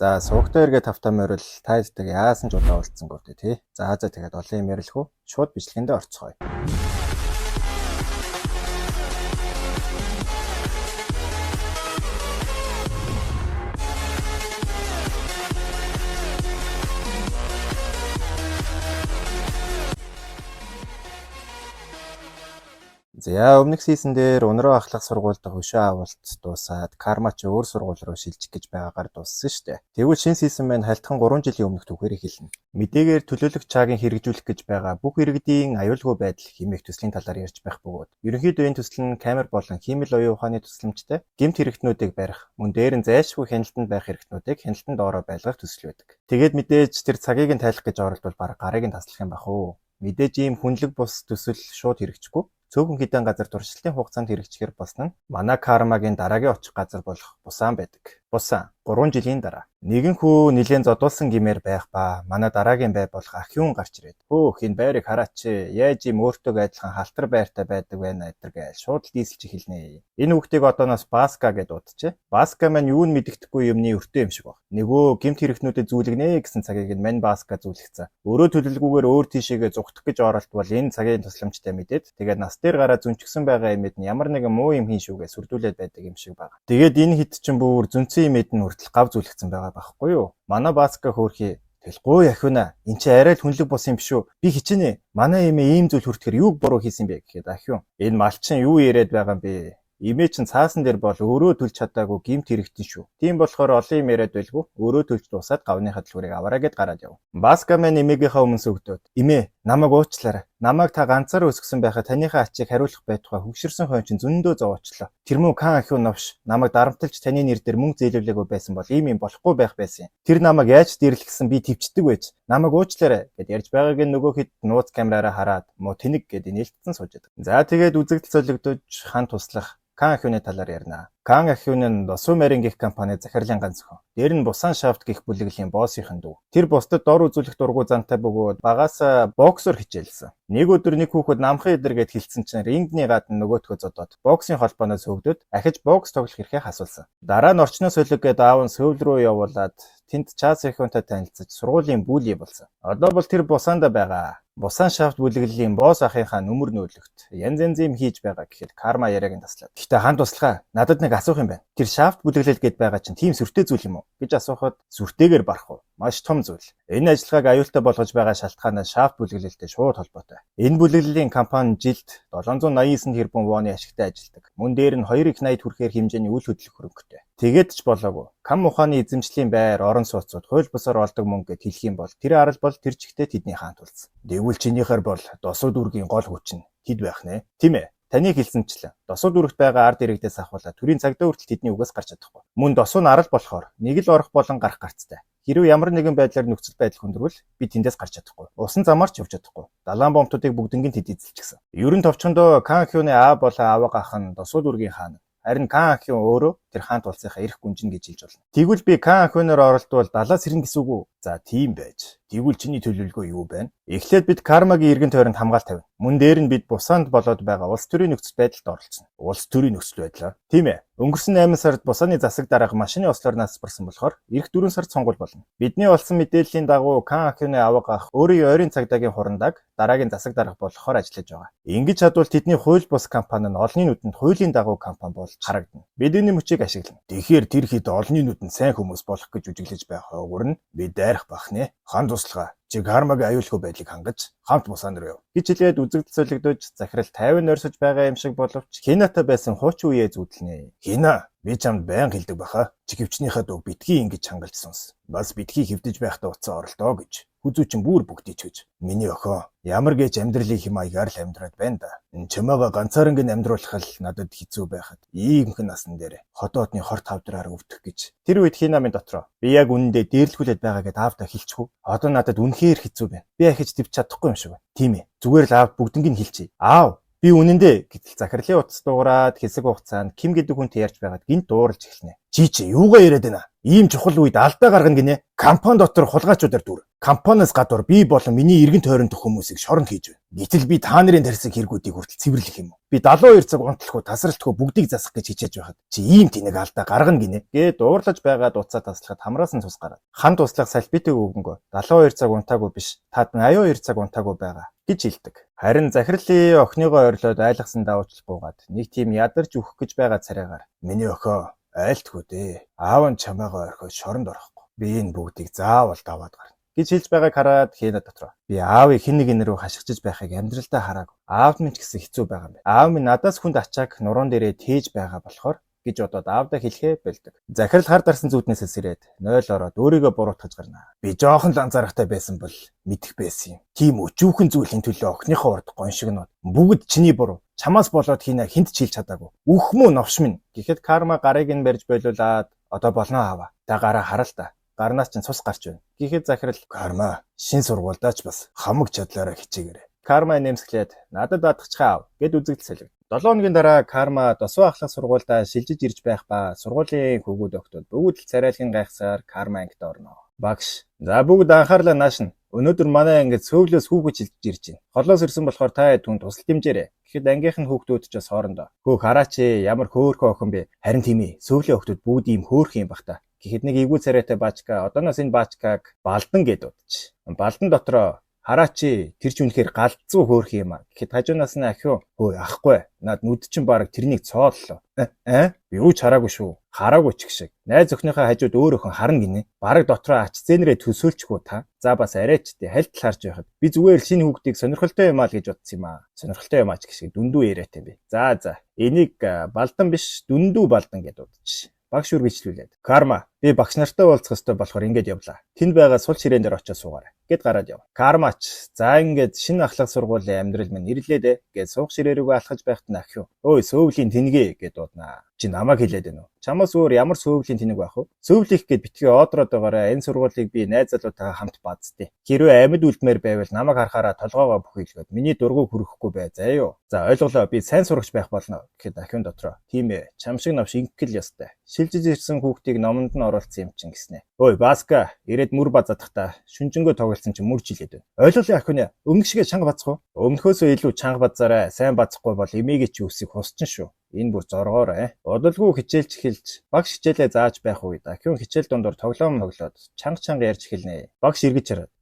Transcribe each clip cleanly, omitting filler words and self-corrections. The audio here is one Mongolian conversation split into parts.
За суугтай эргээ тавтай морил тайддаг яасан ч удаа болцсонгүй тий. За тэгээд олон юм ярилгүй шууд бичлэгэндээ орцгоё. За өмнөх сизон дээр өнөрөө ахлах сургуульд хөшөө авалт дуусаад карма ч өөр сургууль руу шилжих гэж байгаагаар дууссан шүү дээ. Тэгвэл шинэ сизон маань хальтхан 3 жилийн өмнөх түүхээр эхэлнэ. Мэдээгээр төлөөлөгч чаагийн хэрэгжүүлэх гэж байгаа бүх иргэдийн аюулгүй байдал хэмээх төслийн талаар ярьж байх бөгөөд ерөнхийдөө энэ төсөл нь камер болон хиймэл оюун ухааны тусламжтай гэмт хэрэгтнүүдийг барих, мөн дээр нь зайлшгүй хяналтанд байх хэрэгтнүүдийг хяналтанд доороо байлгах төсөл байдаг. Тэгээд мэдээж тэр цагийг нь тайлах гэж оролдвол бараг гарыг нь таслах юм бах уу. Мэдээж ийм хүнлэг бус төсөл шууд хэрэгжихгүй. Цөөхөн хэдэн газар туршилтын хугацаанд хэрэгжихээр болсон нь манай кармагийн дараагийн очих газар болох Бусан байдаг. Бусан 3 жилийн дараа нэгэн хүү нилээн зодуулсан гимээр байх ба манай дараагийн бай болох Ахиун гарч ирээд хөөх энэ байрыг хараач яаж юм өөртөө адилхан халтар байртай байдаг байна гэдэргээ шууд дийсэлж эхэлнэ. Энэ хүүхдийг одооноос Баска гэдээ дуудчихэ. Баска маань юу нь мэддэхгүй юмны өртөө юм шиг баг. Нөгөө гэмт хэрэгтнүүдэд зүүлгэнэ гэсэн цагийг нь мань Баска зүүлгэцэн. Өөрөө төлөвлөгөөгөр өөр тийшээгээ зүгтэх гэж оролдвол энэ цагийн тусламжтай мэдээд тэгээд нас дээр гараа зүнчгсэн байгаа юмэд нь ямар нэгэн муу юм хийн шүүгээ сүрдүүлээд байдаг юм шиг байна. Тэгээд энэ хит чин бүр зүнцэн юмэд нь хүртэл гав зүлгцэн байгаа байхгүй юу? Манай Баска хөөрхий Тэлгүй Ахиуна энэ чи арай л хүнлэг бос юм биш үү? Би хичээнэ. Манай эмээ ийм зүйл хүртэхээр юуг буруу хийсэн бэ гэхэд Ахиун. Энэ малчин юу яриад байгаа юм бэ? Имээ чин цаасан дээр бол өөрөө төлж чадаагүй гимт хэрэгтэн шүү. Тийм болохоор олон юм яриад байлгүй. Өөрөө төлж дуусаад гавныхаа төлхөрийг аваарай гэд гараад яв. Баска маань эмээгийнхаа өмнө сүгдөөд "Эмээ, намайг уучлаарай. Намайг та ганцаар өсгсөн байхад таныхаа ачийг хариулах байтугай хөгшөрсөн хон чин зөндөө зовоочлоо. Тэр мөн Кан Ахиун новш намайг дарамтлж таны нэр дээр мөнгө зээлүүлээгүй байсан бол ийм юм болохгүй байх байсан. Тэр намайг яаж дэрлэгсэн би твчдэг байж. Намайг уучлаарай" гэд ярьж байгааг нь нөгөө хэд нууц камераараа хараад муу тэнэг гэд нээлтсэн сууж байдаг. За тэгээд үзэгдэл солигдож хан туслах Кан Ахиуны талаар ярина. Кан Ахиун нь Досу Марин гэх компани захирлын ганц охин. Дээр нь Бусан Шафт гэх бүлэглэлийн боссийнхэн дүү. Тэр бусдад дор үзүүлэх дургуй зантай бөгөөд багаасаа боксер хичээлсэн. Нэг өдөр нэг хүүхэд намхан эдэргээд хилцсэн чинь рингний гадна нөгөөдхөө зодоод боксын холбооноос өгдөд ахиж бокс тоглох эрхээ асуусан. Дараа нь орчноос солиг гээд аав нь Сөүл рүү явуулаад тэнд Чаас Ахиунтай танилцаж сургуулийн бүүлий болсон. Одоо бол тэр Бусанда байгаа. Бусан Шафт бүлэглэлийн босс ахынхаа нүмер нөлөгт янз янзын хийж байгаа гэхэд карма яриаг нь таслаад. Гэхдээ хан туслахаа надад нэг асуух юм байна. Тэр Шафт бүлэглэл гээд байгаа чинь тийм сүртэй зүйл юм уу гэж асуухад сүртэйгээр барах уу? Маш том зүйл. Энэ ажиллагааг аюултай болгож байгаа шалтгаанаас Шафт бүлэглэлтэй шууд холбоотой. Энэ бүлэглэлийн компани жилд 789 тэрбум воны ашигтай ажилладаг. Мөн дээр нь 2,80 хүрэхээр хэмжээний үйл хөдлөх хөрөнгөтэй. Тэгээд ч болоогүй. Кам ухааны эзэмшлийн байр, орон сууцуд хууль бусаар олдог мөнгө гэд хэлэх юм бол тэр арал бол тэр чигтээ тэдний хаант улс. Тэгвэл чинийхэр бол Досу дүүргийн гол хүч нь хэд байх нэ? Тийм ээ. Таныг хэлсэнчлэн Досу дүүрэгт байгаа ард иргэдээс ахуулаад төрийн цагдаа хүртэл тэдний үгээс гарч чадахгүй. Мөн Досу нь арал болохоор нэг л орох болон гарах гарцтай. Хэрвээ ямар нэгэн байдлаар нөхцөл байдал хүндрвэл би тэндээс гарч чадахгүй. Усан замаар ч явж чадахгүй. Далайн бомтуудыг бүгднийг тэд эзэлчихсэн. Ерөн товчхондоо Кан Ахиуны аа болон аавыг ахын Досу дүүргийн хаан. Харин Кан Ахиун өөрөө тэр хаант улсынхаа эрх гүнжин гэж хэлж болно. Тэгвэл би Кан Ахиунаар оролдвол далаа сэрнэ гэсэн үг үү? За тийм байж. Тэгвэл чиний төлөвлөгөө юу байна? Эхлээд бид кармагийн эргэн тойронд хамгаалт тавина. Мөн дээр нь бид Бусанд болоод байгаа улс төрийн нөхцөл байдалд оролцсон. Улс төрийн нөхцөл байдлаа. Тийм ээ. Өнгөрсөн 8 сард Бусаны засаг дарга машины ослоор насбарсан болохоор эх 4 сард сонгуул болно. Бидний олсон мэдээллийн дагуу Кан Ахиуны аавыг ах өөрийн ойрын цагдаагийн хурандаг дараагийн засаг дарга болохоор ажиллаж байгаа. Ингэж чадвал тэдний хууль бус компани нь олонний нүдэнд хуулийн дагуу компани болж харагдана. Бидний мөчийг ашиглана. Тэгэхээр тэр хэд олонний нүдэнд сайн хүмүүс болох гэж үжиглэж байх хойгуур нь бид дайрах бах нэ. Хан туслага чи кармагийн аюулгүй байдлыг хангаж хамт Бусан руу яв. Гэж хэлээд үзэгдэл солигдож захирал 50 нойрсож байгаа юм шиг боловч Хинатай байсан хуучин үеэ зүудэлнэ. Хина би чамд байнга хэлдэг баха. Чи хөвчнийхээ дуу битгий ингэж хангалж сонс. Бас битгий хөвдөж байхдаа уцаа оролдоо гэж. Хүзүү чин бүр бүгдий ч гэж. Миний охин ямар гэж амьдралын хэм маягаар л амьдраад байна да. Энэ чамаага ганцаарнг нь амьдруулах л надад хэцүү байхад иймхэн насан дээр хотоодны хорт хавдраар өвдөх гэж. Тэр үед Хинамын дотроо би яг үнэндээ дээрлэхүүлээд байгаа гэдээ аавдаа хэлчихв. Одоо надад үнэхээр хэцүү байна. Би ахиж твч чадахгүй юм шиг байна. Тийм ээ. Зүгээр л аавд бүгднийг нь хэлчихье. Аав би үнэндээ гэтэл захирлын утас дуурайд хэсэг хугацаанд Ким гэдэг хүнтэй ярьж байгаад гинт дууралж эхэлнэ. Чи юугаа яриад байна? Ийм чухал үед алдаа гаргана гинэ. Компани дотор хулгайчуудаар дүр. Компаниас гадуур би болон миний эргэн тойронд хүмүүсийг шоронд хийж байна. Гэтэл би та нарын тарьсан хэрэгүүдийг хүртэл цэвэрлэх юм уу? Би 72 цаг унтлахгүй тасралтгүй бүгдийг засах гэж хичээж байхад чи ийм тэнэг алдаа гаргана гинэ. Гээд уурлаж байгаа дуцаа таслахад хамраас нь цус гараад. Хан туслах салбитыг өгөнгөө 72 цаг унтаагүй биш. Таад 82 цаг унтаагүй байгаа гэж хэлдэг. Харин захирлын охиныгоо ойрлоод айлгсан давуучлал буугаад нэг тийм ядарч өгөх гэж байгаа царайгаар миний охио айлтгүй дээ. Аав нь чамайгаа орхиод шоронд орохгүй. Би энэ бүгдийг заавал даваад гарна гэж хэлж байгааг хараад хийнэ дотроо. Би аавыг хэн нэгэн рүү хашгичж байхыг амьдралдаа хараагүй. Аав минь ч гэсэн хэцүү байгаа юм байна. Аав минь надаас хүнд ачааг нуруунд дээрээ тээж байгаа болохоор гэж бодоод аавдаа хэлхээ болдог. Захирал хар дарсан зүуднээс эсрээд 0 ороод өөрийгөө буруутгаж гарнаа. Би жоохон ланзаарахтай байсан бол мэдэх байсан юм. Тийм өчүүхэн зүйлийн төлөө охиныхоо урд гоншигноод бүгд чиний буруу. Чамаас болоод хийнэ хинт ч хэлж чадаагүй. Үх мүү новш минь гэхэд карма гарыг нь барьж болиулаад одоо болно аава. Та гараа харал та. Гарнаас чинь цус гарч байна. Гэхэд захирал карма шин сургуульдаач бас хамаг чадлаараа хичээгээрэй. Карма нэмсгэлээд надад даатгачхаа гэд үзэгдэл солив. 7 хоногийн дараа карма досуу ахлах сургуульдаа шилжиж ирж байх ба сургуулийн хөвгүүд өгтөд бүгд л царайлгын гайхсаар карма ангид орно. Багш. За бүгд анхаарлаа наашна. Өнөөдөр манай ангид сөөвлөөс хүүхэд шилжиж ирж байна. Холоос ирсэн болохоор та түн тусал дэмжээрэй. Гэхэд ангийнхан хүүхдүүд ч бас хоорондоо. Хөөх хараач ямар хөөрхөн охин бэ? Харин тийм ээ. Сөөвлийн хүүхдүүд бүгд ийм хөөрхөн юм бах та. Гэхэд нэг эгүү царайтай баачка одооноос энэ баачкаг балдан гэд удаж. Балдан дотроо хараач тэр ч үнэхээр галзуу хөөрх юм а. Гэхэд хажуунаас нь ахиу хөөе ахгүй. Наад нүд чинь баг тэрнийг цоодлоо. Би юу ч хараагүй шүү. Хараагүй ч гэх шиг. Найз өхнийхөө хажууд өөр өхөн харна гинэ. Бараг дотроо ач зээнрээ төсөөлчихгүй та. За бас арайч тий хальтал харж байхад би зүгээр л шинэ хүүхдийг сонирхолтой юм аа л гэж бодсон юм аа. Сонирхолтой юм аа ч гэх шиг дүндүү яриатай би. За энийг балдан биш дүндүү балдан гэд удаж. Багш үргэлжлүүлээд. Карма би багш нартай уулзах ёстой болохоор ингэж явлаа. Тэнд байгаа сул ширээн дээр очиж суугаарай. Гэд гараад яв. Кармач. За ингэж шинэ ахлах сургуулийн амьдрал минь ирлээ дээ. Гэд суух ширээ рүүгээ алхаж байхад нь ахиу. Ой сөөвлийн тэнгээ гэд дууднаа. Чи намайг хэлээд байна уу? Чамаас өөр ямар сөөвлийн тэнэг байх вэ? Сөөвлих гэд битгий одроод байгаараа энэ сургуулийг би найз залуутайгаа хамт баазтээ. Хэрвээ амьд үлдмээр байвал намайг харахаараа толгоогоо бүхийлгээд миний дургуг хүрэхгүй бай заа юу. За ойлголоо би сайн сурагч байх болно гэхэд ахиун дотроо. Тийм ээ. Чам шиг навш инкэл ёстой. Шилжиж ирсэн хүүхдийг номонд нь оруулсан юм чинь гэснэ. Ой Баска ирээд мөр базадахта шүнжэнгөө тоглолцсон чинь мөр жилээд байна. Ойлголоо ахиун өмнө шигээ чанга бацах уу? Өмнөхөөсөө илүү чанга базаарай. Сайн бацахгүй бол эмээгээ чи үсийг хусчин шүү. Энэ бүр зоргоор Бодолгүй хичээлж эхэлж багш хичээлээ зааж байх үед ахиун хичээл дундуур тоглоом тоглоод чанга ярьж эхэлнэ. Багш эргэж хараад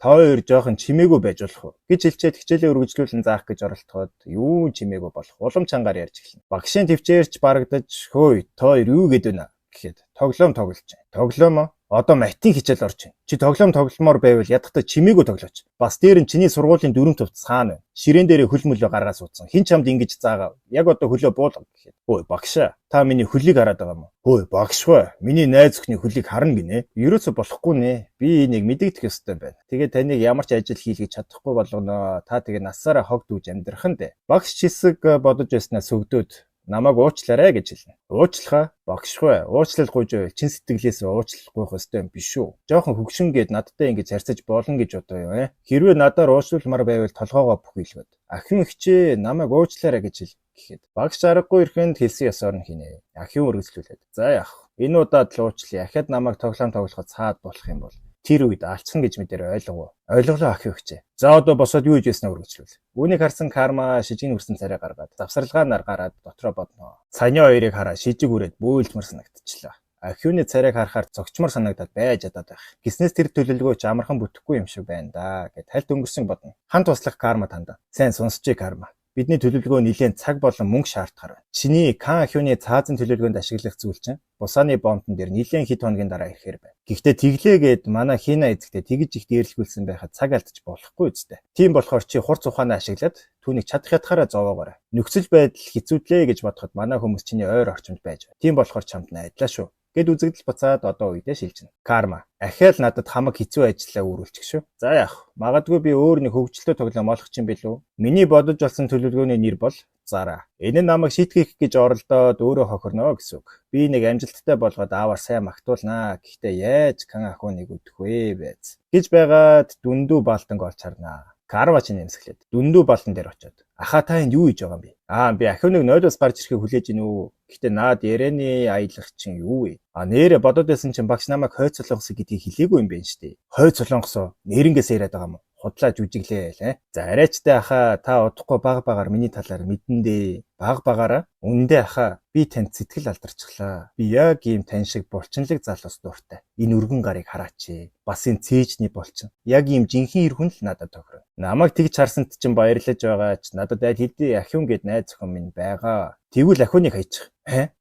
та хоёр жоохон чимээгүй байж болох уу гэж хэлчихэд хичээлээ үргэлжлүүлэн заах гэж оролдоход юу чимээгүй болох улам чангаар ярьж эхэлнэ. Багшийн төвчээрч барагдаж хөөе та хоёр юу гээд байна гэхэд тоглоом тоглож байна. Тоглоом одоо математик хичээл орж байна. Чи тоглоом тогломоор байвал ядахта чимээгүй тоглооч. Бас дээр нь чиний сургуулийн дүрм төвц хаана вэ? Ширээн дээрээ хөл мөлөө гаргаж суудсан. Хин чамд ингэж заагаа. Яг одоо хөлөө буулга гэхэд. Ой багшаа, та миний хөлийг хараад байгаа юм уу? Ой багшгүй. Миний найз өхний хөлийг харна гинэ. Ерөөсө болохгүй нэ. Би энийг мэдэгдэх ёстой байна. Тэгээ таныг ямар ч ажил хийлгэж чадахгүй болгоно. Та тэгээ насаараа хог дүүж амьдрах нь дээ. Багш чисэг бодож байснаа сөгдөөд намайг уучлаарай гэж хэлнэ. Уучлахаа багшгүй. Уучлал гуйж байвал чин сэтгэлээс уучлах гуйх ёстой юм биш үү? Жохон хөгшин гээд надтай ингэж харьцаж болно гэж бодоо юу? Хэрвээ надаар уучлуулмаар байвал толгоогоо бүхийлгээд. Ахин ихчээ намайг уучлаарай гэж хэл гэхэд багш аргагүй ирэхэд хэлсэн ёсоор нь хийнэ. Ахин үргэлжлүүлээд. За яах. Энэ удаад л уучлая. Ахад намайг тоглоом тоглоход цаад болох юм бол тэр үед алцсан гэж мэдээр ойлголоо. Ойлголоо ахиу хчээ. За одоо босоод юу хийж яснаа үргэлжлүүл. Үүнийг харсан карма шижиг нүрсэн царай гаргаад завсралгаанаар гараад дотроо бодноо. Саяны хоёрыг хараа шижиг үрээд бөөлжмөр санагдчихлаа. Ахиуны царайг харахаар зогчмор санагдаад байж чадаад байх. Гиснээс тэр төлөвлөгөө ч амархан бүтэхгүй юм шиг байна да гэд хальт өнгөрсөн бодно. Хан туслах карма тандаа. Сайн сонсчээ карма. Бидний төлөвлөгөө нэлээд цаг болон мөнгө шаардахаар байна. Чиний Кан ахиуны цаазын төлөвлөгөөнд ашиглах зүйл чинь бусааны бомбон дээр нэлээд хэд хоногийн дараа ирэхээр байна. Гэхдээ тэглээгээд манай Хина эзэгтэй тэгж их дээрлгүүлсэн байхад цаг алдчих болохгүй үстэй. Тийм болохоор чи хурц ухаанаа ашиглаад түүнийг чадах ятгаараа зовоогоорой. Нөхцөл байдал хэцүүдлээ гэж бодоход манай хүмүүс чиний ойр орчимд байж байна. Тийм болохоор чамд найдлаа шүү. Гэд үзэгдэл буцаад одоо үедээ шилжинэ. Карма. Ахиал надад хамаг хэцүү ажиллаа үүрүүлчих шүү. За яах. Магадгүй би өөр нэг хөвгчлөө тоглоом олох юм билүү? Миний бодож болсон төлөвлөгөөний нэр бол Зара. Энэ нь намайг шийтгэх гэж оролдоод өөрөө хохирно гэсэн үг. Би нэг амжилттай болгоод аавар сайн магтуулнаа. Гэхдээ яаж Кан ахуйныг өдөх вэ байц. Гэж байгаад дүндүү баалтанг олж харнаа. Кармач нэмсгэлээд дүндүү болон дээр очиод "Аха та энд юу хийж байгаа юм бэ?" Би ахиу нэг нойлоос гарч ирэхийг хүлээж гин үү. Гэхдээ наад ярианы аялах чинь юу вэ? Нэрэ бодоод байсан чинь багш намайг хойд солонгос гэдгийг хэлээгүй юм байна штэ. Хойд солонгосоо нэрнгээсээ яриад байгаа юм уу? Худлаа жүжиглээ лээ. За арайчтай аха та удахгүй баг миний талаар мэдэндээ. Багаараа үндэ аха би танд сэтгэл алдарчихлаа. Би яг ийм тань шиг булчинлаг залуус дуртай. Энэ өргөн гарыг хараач. Бас энэ цээжний булчин. Яг ийм жинхэнэ ир хүн л надад тохирно. Намайг тэгж харсанд чинь баярлаж байгаа ч надад аль хэдий ахиун гэд найз охин минь байгаа. Тэгвэл ахиуныг хайчих.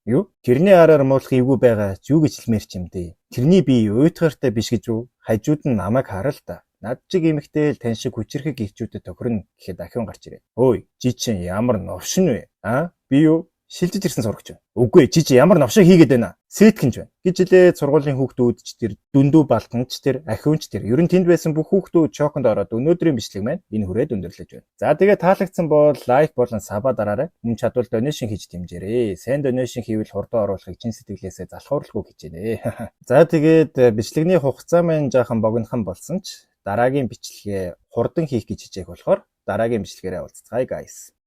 Юу? Тэрний араар муулах эвгүй байгаа ч юу гэж хэлмээр ч юм дээ. Тэрний би уйтгартай биш гэж үү? Хажууд нь намайг хараа л да. Над чиг эмэгтэй л тань шиг хүчрэхэг ихчүүдэд тохирно гэхэд ахиун гарч ирээ. Өөй, чи чинь ямар новшин вэ? Би юу? Шилжиж ирсэн сурагч байна. Үгүй ээ, чи ямар новшин хийгээд байна? Сүйтгэнж байна. Гэж хэлээд сургуулийн хүүхдүүд ч тэр дүндүү балтанч тэр ахиунч тэр ер нь тэнд байсан бүх хүүхдүүд шоконд ороод өнөөдрийн бичлэг маань энэ хүрээд өндөрлөж байна. За тэгээ таалагдсан бол лайк болон саба дараарай. Мөн чадвал донешн хийж дэмжээрэй. Сайн донешн хийвэл хурдан оруулахыг чин сэтгэлээсээ залхууралгүй гэж байна. За тэгээд бичлэгний хугацаа маань жаахан богинохан болсон ч дараагийн бичлэгээ хурдан хийх гэж хичээх болохоор дараагийн бичлэгээрээ уулзцгаая guys.